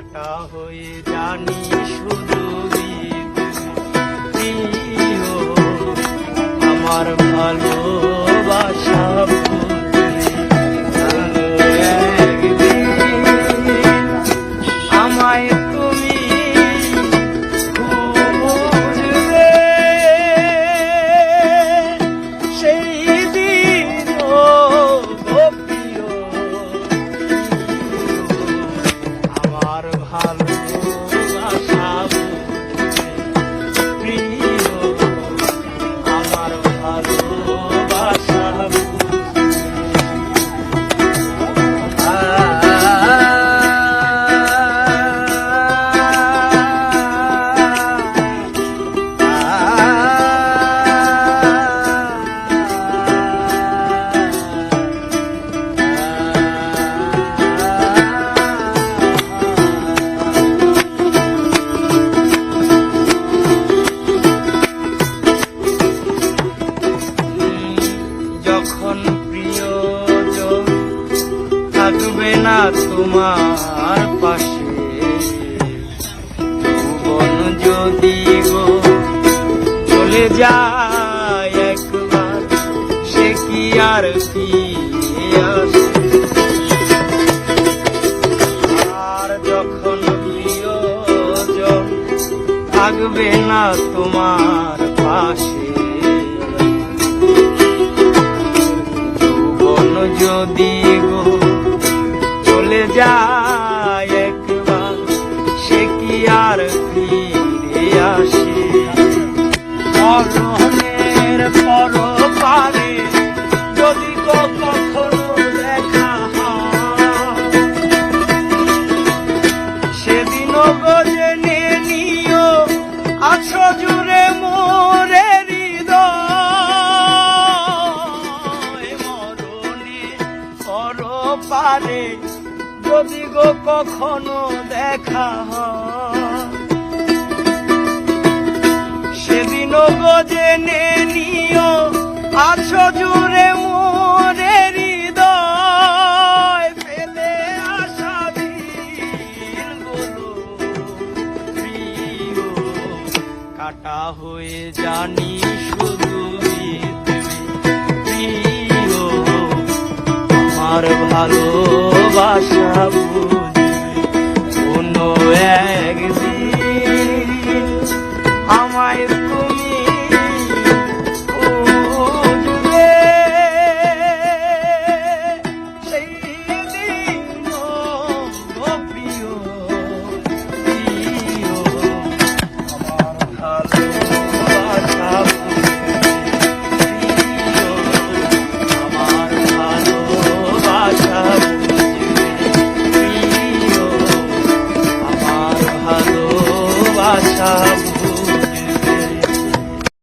কাটা হয়ে জানি শুধু প্রিয় আমার ভালোবাসা আমায় তুমি খুঁজবে সেই দিন প্রিয় আমার ভালোবাসা প্রিয় আমার ভালোবাসা থাকবে না তোমার পাশে জীবন যদি গো চলে যায় একবার সে কি আর ফিরে আসে আর যখন প্রিয়জন থাকবে না তোমার পাশে জীবন যদি গো চলে যায় একবার সে কি আর ফিরে আসে মরণের পর পারে যদি কখনো দেখা হয় সেদিনও গো জেনে নিও আছো জুড়ে মোরে হৃদয় মরণের পর পারে যদি গো কখনো দেখা হয় সেদিনও গো জেনে নিও আছো জুড়ে মোরে হৃদয় ফেলে আসা দিনগুলো প্রিয় কাটা হয়ে জানি শুধু প্রিয় আমার ভালোবাসা কোনো একদিন আমায় তুমি খুঁজবে সেই দিন প্রিয় প্রিয় আমার ভালোবাসা আমার ভালোবাসা ভালোবাসা